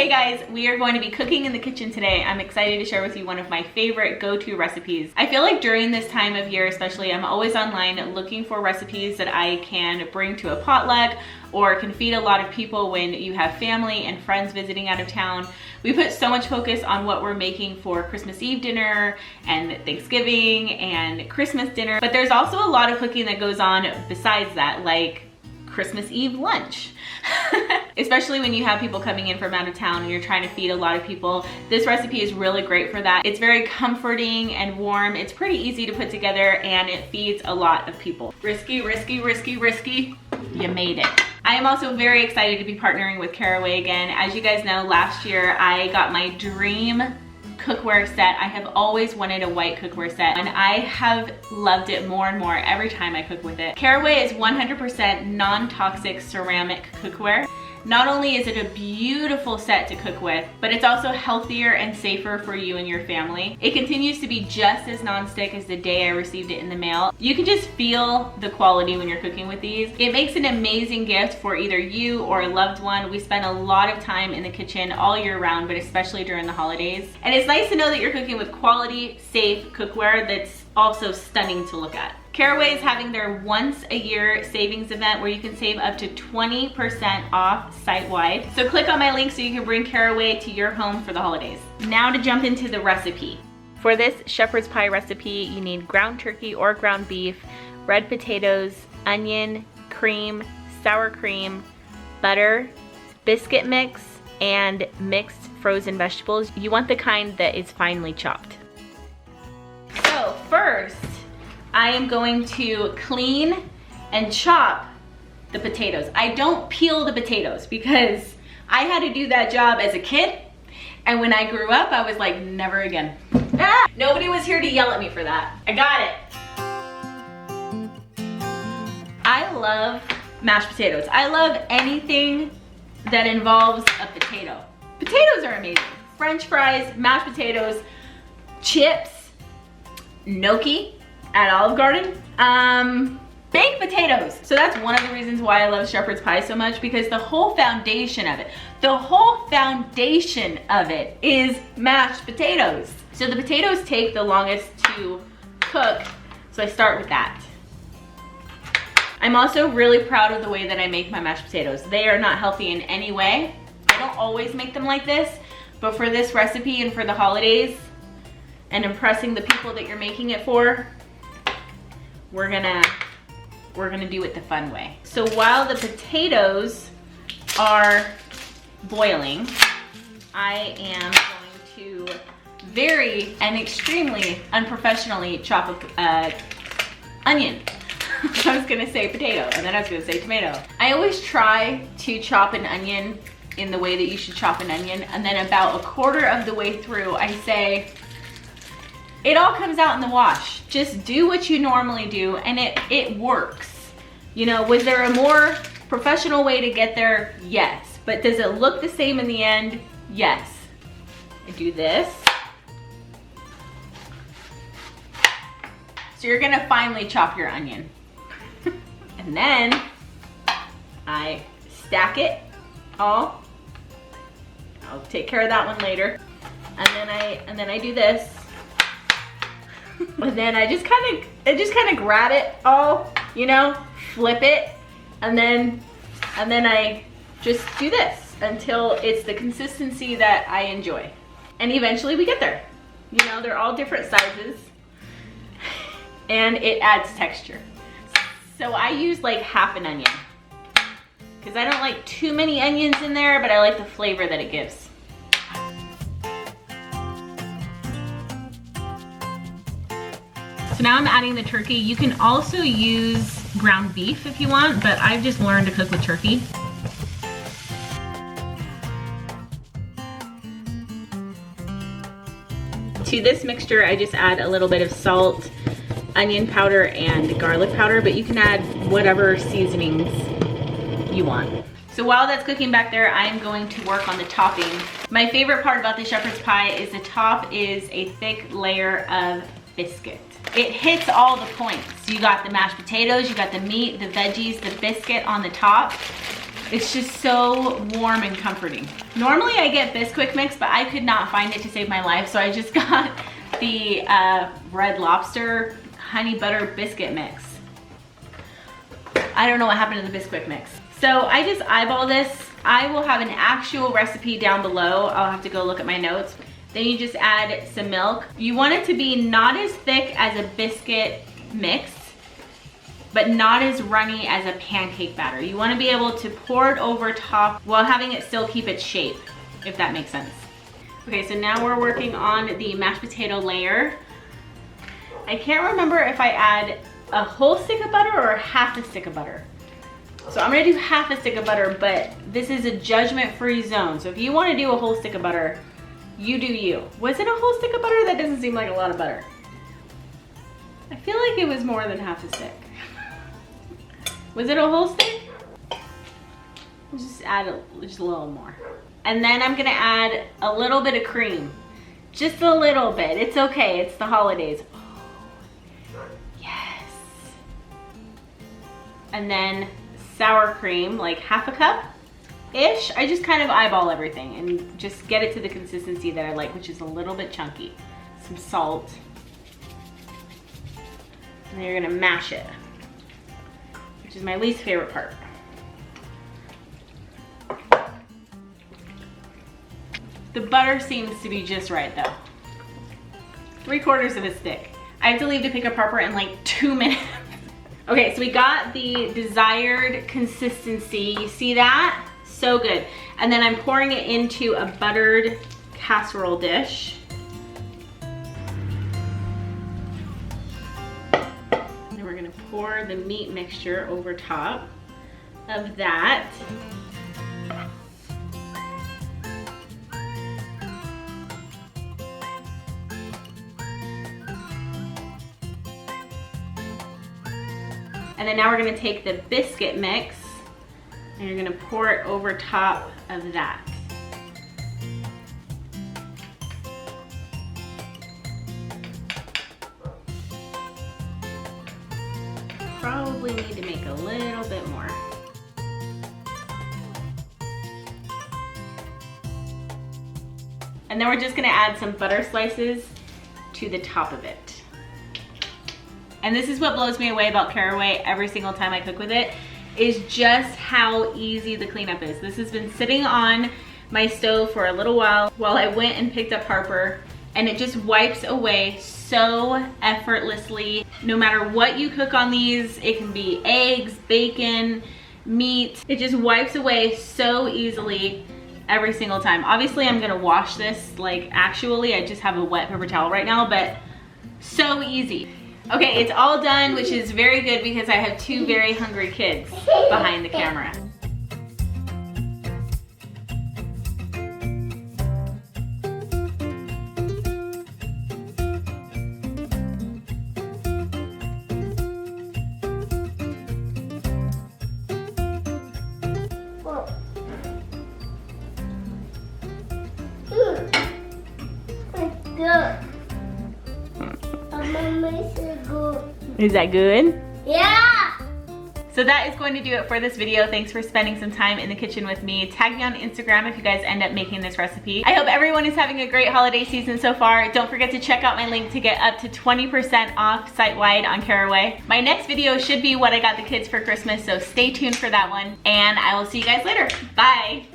Hey guys, we are going to be cooking in the kitchen today. I'm excited to share with you one of my favorite go-to recipes. I feel like during this time of year especially, I'm always online looking for recipes that I can bring to a potluck or can feed a lot of people when you have family and friends visiting out of town. We put so much focus on what we're making for Christmas Eve dinner and Thanksgiving and Christmas dinner, but there's also a lot of cooking that goes on besides that, like Christmas Eve lunch. Especially when you have people coming in from out of town and you're trying to feed a lot of people. This recipe is really great for that. It's very comforting and warm. It's pretty easy to put together and it feeds a lot of people. Risky, risky, risky, risky. You made it. I am also very excited to be partnering with Caraway again. As you guys know, last year I got my dream cookware set. I have always wanted a white cookware set and I have loved it more and more every time I cook with it. Caraway is 100% non-toxic ceramic cookware. Not only is it a beautiful set to cook with, but it's also healthier and safer for you and your family. It continues to be just as non-stick as the day I received it in the mail. You can just feel the quality when you're cooking with these. It makes an amazing gift for either you or a loved one. We spend a lot of time in the kitchen all year round, but especially during the holidays. And it's nice to know that you're cooking with quality, safe cookware that's also stunning to look at. Caraway is having their once a year savings event where you can save up to 20% off site-wide. So click on my link so you can bring Caraway to your home for the holidays. Now to jump into the recipe. For this shepherd's pie recipe, you need ground turkey or ground beef, red potatoes, onion, cream, sour cream, butter, biscuit mix, and mixed frozen vegetables. You want the kind that is finely chopped. So first, I am going to clean and chop the potatoes. I don't peel the potatoes because I had to do that job as a kid. And when I grew up, I was like, never again. Ah! Nobody was here to yell at me for that. I got it. I love mashed potatoes. I love anything that involves a potato. Potatoes are amazing. French fries, mashed potatoes, chips, gnocchi at Olive Garden, baked potatoes. So that's one of the reasons why I love shepherd's pie so much, because the whole foundation of it, is mashed potatoes. So the potatoes take the longest to cook, so I start with that. I'm also really proud of the way that I make my mashed potatoes. They are not healthy in any way. I don't always make them like this, but for this recipe and for the holidays and impressing the people that you're making it for, we're gonna do it the fun way. So while the potatoes are boiling, I am going to very and extremely unprofessionally chop a onion. I was gonna say potato and then I was gonna say tomato. I always try to chop an onion in the way that you should chop an onion, and then about a quarter of the way through I say, it all comes out in the wash. Just do what you normally do and it works. You know, was there a more professional way to get there? Yes. But does it look the same in the end? Yes. I do this. So you're gonna finely chop your onion. And then I stack it all. I'll take care of that one later. And then I do this. And then I just kind of grab it all, you know, flip it, and then I just do this until it's the consistency that I enjoy. And eventually we get there. You know, they're all different sizes and it adds texture. So I use like half an onion because I don't like too many onions in there, but I like the flavor that it gives. So now I'm adding the turkey. You can also use ground beef if you want, but I've just learned to cook with turkey. To this mixture, I just add a little bit of salt, onion powder, and garlic powder, but you can add whatever seasonings you want. So while that's cooking back there, I'm going to work on the topping. My favorite part about the shepherd's pie is the top is a thick layer of biscuit. It hits all the points. You got the mashed potatoes, you got the meat, the veggies, the biscuit on the top. It's just so warm and comforting. Normally I get Bisquick mix, but I could not find it to save my life, so I just got the Red Lobster honey butter biscuit mix. I don't know what happened to the Bisquick mix. So I just eyeball this. I will have an actual recipe down below. I'll have to go look at my notes. Then you just add some milk. You want it to be not as thick as a biscuit mix, but not as runny as a pancake batter. You want to be able to pour it over top while having it still keep its shape, if that makes sense. Okay, so now we're working on the mashed potato layer. I can't remember if I add a whole stick of butter or half a stick of butter. So I'm gonna do half a stick of butter, but this is a judgment-free zone. So if you wanna do a whole stick of butter, you do you. Was it a whole stick of butter? That doesn't seem like a lot of butter. I feel like it was more than half a stick. Was it a whole stick? Let's just add just a little more. And then I'm gonna add a little bit of cream. Just a little bit, it's okay, it's the holidays. Oh, yes. And then sour cream, like half a cup-ish. I just kind of eyeball everything and just get it to the consistency that I like, which is a little bit chunky. Some salt. And then you're gonna mash it, which is my least favorite part. The butter seems to be just right though. 3/4 of a stick. I have to leave to pick up Harper in like 2 minutes. Okay, so we got the desired consistency. You see that? So good. And then I'm pouring it into a buttered casserole dish. Then we're gonna pour the meat mixture over top of that. And then now we're gonna take the biscuit mix and you're gonna pour it over top of that. Probably need to make a little bit more. And then we're just gonna add some butter slices to the top of it. And this is what blows me away about Caraway every single time I cook with it, is just how easy the cleanup is. This has been sitting on my stove for a little while I went and picked up Harper, and it just wipes away so effortlessly. No matter what you cook on these, it can be eggs, bacon, meat, it just wipes away so easily every single time. Obviously I'm gonna wash this, like actually, I just have a wet paper towel right now, but so easy. Okay, it's all done, which is very good because I have 2 very hungry kids behind the camera. Good. Is that good? Yeah! So that is going to do it for this video. Thanks for spending some time in the kitchen with me. Tag me on Instagram if you guys end up making this recipe. I hope everyone is having a great holiday season so far. Don't forget to check out my link to get up to 20% off site-wide on Caraway. My next video should be what I got the kids for Christmas, so stay tuned for that one. And I will see you guys later. Bye!